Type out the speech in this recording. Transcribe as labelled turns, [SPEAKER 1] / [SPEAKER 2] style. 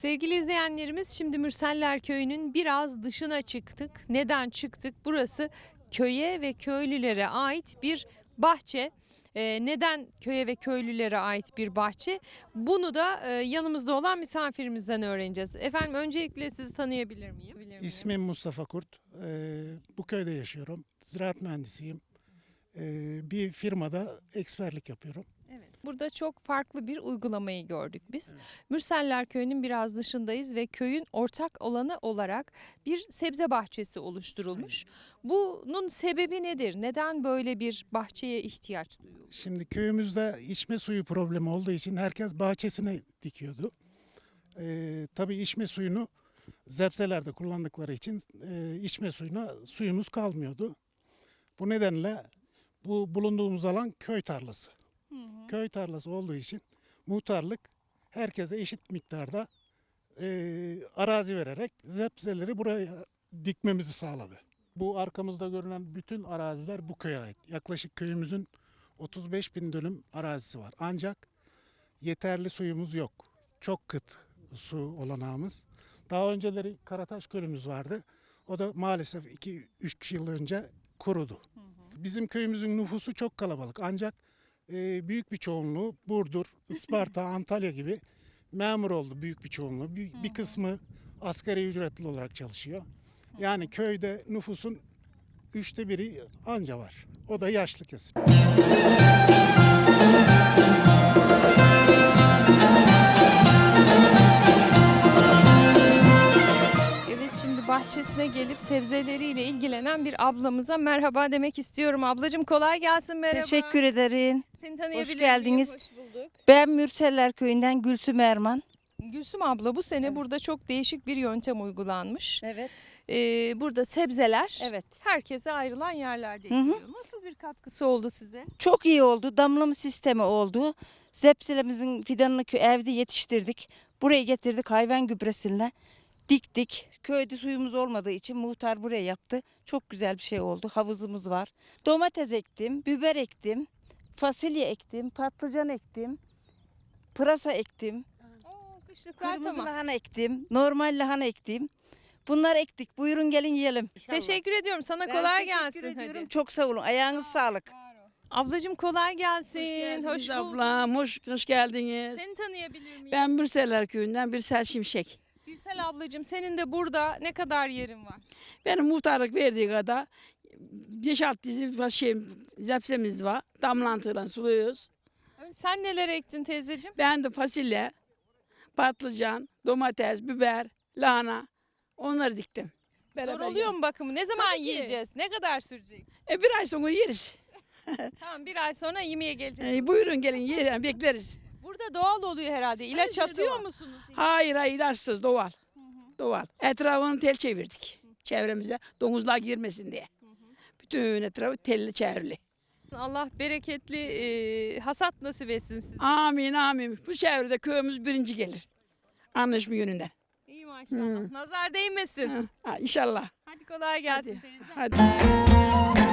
[SPEAKER 1] Sevgili izleyenlerimiz, şimdi Mürseller Köyü'nün biraz dışına çıktık. Neden çıktık? Burası köye ve köylülere ait bir bahçe. Neden köye ve köylülere ait bir bahçe? Bunu da yanımızda olan misafirimizden öğreneceğiz. Efendim, öncelikle sizi tanıyabilir miyim?
[SPEAKER 2] İsmim Mustafa Kurt. Bu köyde yaşıyorum. Ziraat mühendisiyim. Bir firmada eksperlik yapıyorum.
[SPEAKER 1] Evet. Burada çok farklı bir uygulamayı gördük biz. Mürseller Köyü'nün biraz dışındayız ve köyün ortak alanı olarak bir sebze bahçesi oluşturulmuş. Bunun sebebi nedir? Neden böyle bir bahçeye ihtiyaç duyuldu?
[SPEAKER 2] Şimdi köyümüzde içme suyu problemi olduğu için herkes bahçesine dikiyordu. Tabii içme suyunu zepselerde kullandıkları için içme suyumuz kalmıyordu. Bu nedenle bu bulunduğumuz alan köy tarlası. Köy tarlası olduğu için muhtarlık herkese eşit miktarda arazi vererek zepseleri buraya dikmemizi sağladı. Bu arkamızda görünen bütün araziler bu köye ait. Yaklaşık köyümüzün 35 bin dönüm arazisi var. Ancak yeterli suyumuz yok. Çok kıt su olanağımız. Daha önceleri Karataş Gölümüz vardı. O da maalesef 2-3 yıl önce kurudu. Bizim köyümüzün nüfusu çok kalabalık. Ancak büyük bir çoğunluğu Burdur, Isparta, Antalya gibi memur oldu büyük bir çoğunluğu. Bir kısmı asgari ücretli olarak çalışıyor. Yani köyde nüfusun 1/3 anca var. O da yaşlı kesim.
[SPEAKER 1] Evet, şimdi bahçesine gelip sebzeleriyle ilgilenen bir ablamıza merhaba demek istiyorum. Ablacığım, kolay gelsin, merhaba.
[SPEAKER 3] Teşekkür ederim.
[SPEAKER 1] Seni tanıyabilir
[SPEAKER 3] Hoş
[SPEAKER 1] miyim?
[SPEAKER 3] geldiniz.
[SPEAKER 1] Hoş bulduk.
[SPEAKER 3] Ben Mürseller Köyü'nden Gülsüm Erman.
[SPEAKER 1] Gülsüm abla, bu sene burada çok değişik bir yöntem uygulanmış.
[SPEAKER 3] Evet.
[SPEAKER 1] Burada sebzeler
[SPEAKER 3] Evet.
[SPEAKER 1] herkese ayrılan yerlerde
[SPEAKER 3] Hı hı.
[SPEAKER 1] ekiliyor. Nasıl bir katkısı oldu size?
[SPEAKER 3] Çok iyi oldu. Damlama sistemi oldu. Zepselemizin fidanını evde yetiştirdik. Buraya getirdik hayvan gübresiyle. Diktik. Köyde suyumuz olmadığı için muhtar buraya yaptı. Çok güzel bir şey oldu. Havuzumuz var. Domates ektim, biber ektim, fasulye ektim, patlıcan ektim, pırasa ektim,
[SPEAKER 1] Oo, kışlıklar
[SPEAKER 3] kırmızı
[SPEAKER 1] tamam.
[SPEAKER 3] lahana ektim, normal lahana ektim. Bunları ektik. Buyurun gelin yiyelim.
[SPEAKER 1] Teşekkür ediyorum. Sana
[SPEAKER 3] Ben
[SPEAKER 1] kolay
[SPEAKER 3] teşekkür
[SPEAKER 1] gelsin.
[SPEAKER 3] ediyorum.
[SPEAKER 1] Hadi.
[SPEAKER 3] Çok sağ olun. Ayağınız sağlık.
[SPEAKER 1] Ablacığım, kolay gelsin.
[SPEAKER 4] Hoş geldiniz
[SPEAKER 1] bulduk.
[SPEAKER 4] ablam, hoş geldiniz.
[SPEAKER 1] Seni tanıyabilir miyim?
[SPEAKER 4] Ben Mürseller Köyü'nden Birsel Şimşek.
[SPEAKER 1] Birsel ablacığım, senin de burada ne kadar yerin var?
[SPEAKER 4] Benim muhtarlık verdiği kadar 5-6 dizi zepsemiz var. Damlantıyla suluyoruz.
[SPEAKER 1] Sen neler ektin teyzeciğim?
[SPEAKER 4] Ben de fasulye, patlıcan, domates, biber, lahana onları diktim.
[SPEAKER 1] Zor oluyor mu bakımı? Ne zaman
[SPEAKER 4] Tabii ki.
[SPEAKER 1] yiyeceğiz? Ne kadar sürecek?
[SPEAKER 4] Bir ay sonra yeriz.
[SPEAKER 1] Tamam, bir ay sonra yemeğe geleceğiz.
[SPEAKER 4] Buyurun gelin yiyelim, bekleriz.
[SPEAKER 1] Burada doğal oluyor herhalde. İlaç
[SPEAKER 4] şey
[SPEAKER 1] atıyor
[SPEAKER 4] doğal.
[SPEAKER 1] musunuz?
[SPEAKER 4] Hayır ilaçsız doğal. Doğal. Etrafını tel çevirdik. Çevremize domuzlar girmesin diye. Bütün etrafı telli çevrili.
[SPEAKER 1] Allah bereketli hasat nasip etsin size.
[SPEAKER 4] Amin amin. Bu çevrede köyümüz birinci gelir. Anlaşma yönünden.
[SPEAKER 1] İyi maşallah. Nazar değmesin.
[SPEAKER 4] İnşallah.
[SPEAKER 1] Hadi kolay gelsin
[SPEAKER 4] Hadi.
[SPEAKER 1] teyze.
[SPEAKER 4] Hadi.